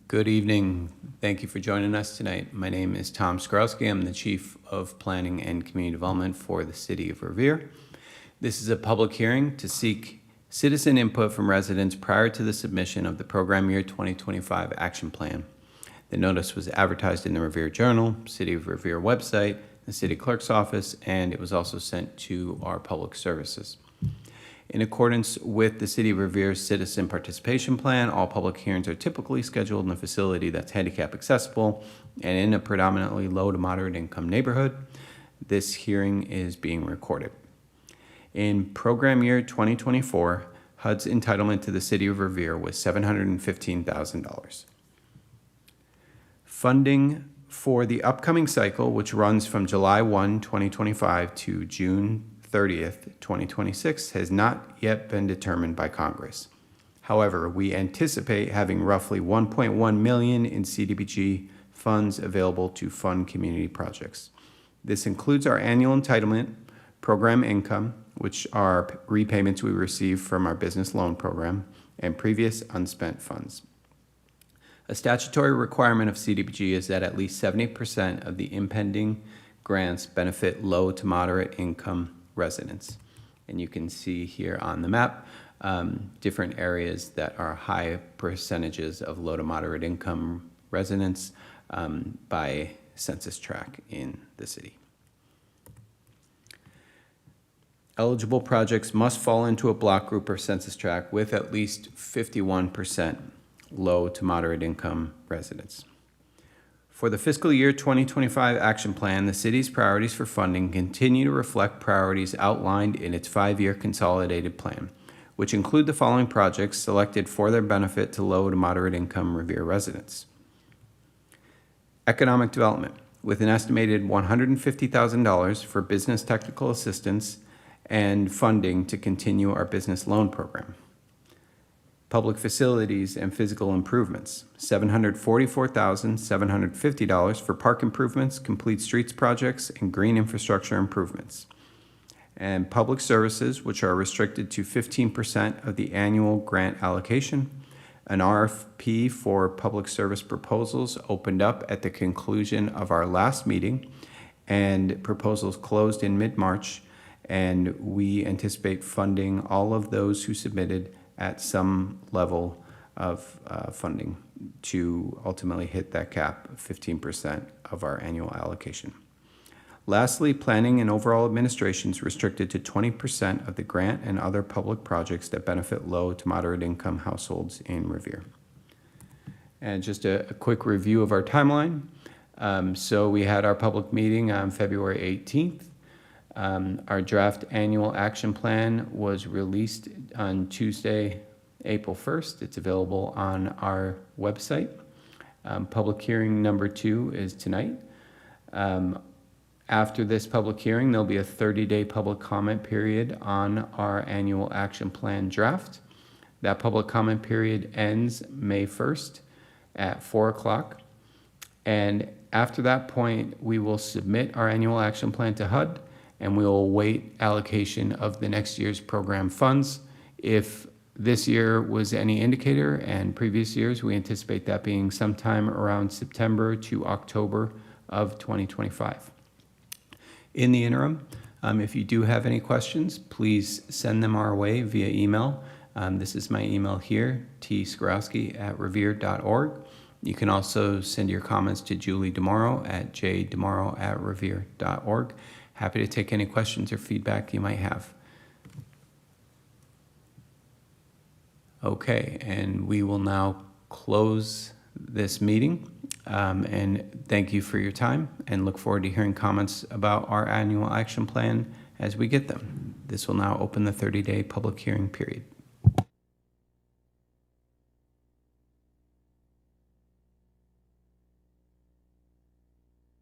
Good evening. Thank you for joining us tonight. My name is Tom Skrowski. I'm the Chief of Planning and Community Development for the City of Revere. This is a public hearing to seek citizen input from residents prior to the submission of the Program Year 2025 Action Plan. The notice was advertised in the Revere Journal, City of Revere website, the City Clerk's office, and it was also sent to our public services. In accordance with the City of Revere's Citizen Participation Plan, all public hearings are typically scheduled in a facility that's handicap accessible and in a predominantly low to moderate income neighborhood. This hearing is being recorded. In Program Year 2024, HUD's entitlement to the City of Revere was $715,000. Funding for the upcoming cycle, which runs from July 1, 2025 to June 30th, 2026, has not yet been determined by Congress. However, we anticipate having roughly $1.1 million in CDBG funds available to fund community projects. This includes our annual entitlement, program income, which are repayments we receive from our business loan program, and previous unspent funds. A statutory requirement of CDBG is that at least 70% of the impending grants benefit low to moderate income residents. And you can see here on the map different areas that are high percentages of low to moderate income residents by census tract in the city. Eligible projects must fall into a block group or census tract with at least 51% low to moderate income residents. For the fiscal year 2025 action plan, the city's priorities for funding continue to reflect priorities outlined in its 5-year consolidated plan, which include the following projects selected for their benefit to low to moderate income Revere residents. Economic development, with an estimated $150,000 for business technical assistance and funding to continue our business loan program. Public facilities and physical improvements, $744,750 for park improvements, complete streets projects, and green infrastructure improvements. And public services, which are restricted to 15% of the annual grant allocation. An RFP for public service proposals opened up at the conclusion of our last meeting, and proposals closed in mid-March, and we anticipate funding all of those who submitted at some level of funding to ultimately hit that cap of 15% of our annual allocation. Lastly, planning and overall administration is restricted to 20% of the grant and other public projects that benefit low to moderate income households in Revere. And just a quick review of our timeline. So we had our public meeting on February 18th. Our draft annual action plan was released on Tuesday, April 1st. It's available on our website. Public hearing number 2 is tonight. After this public hearing, there'll be a 30-day public comment period on our annual action plan draft. That public comment period ends May 1st at 4 o'clock. And after that point, we will submit our annual action plan to HUD, and we will await allocation of the next year's program funds. If this year was any indicator, and previous years, we anticipate that being sometime around September to October of 2025. In the interim, if you do have any questions, please send them our way via email. This is my email here, tskrowski@revere.org. You can also send your comments to Julie DeMauro at jdemauro@revere.org. Happy to take any questions or feedback you might have. Okay, and we will now close this meeting. And thank you for your time, and look forward to hearing comments about our annual action plan as we get them. This will now open the 30-day public hearing period.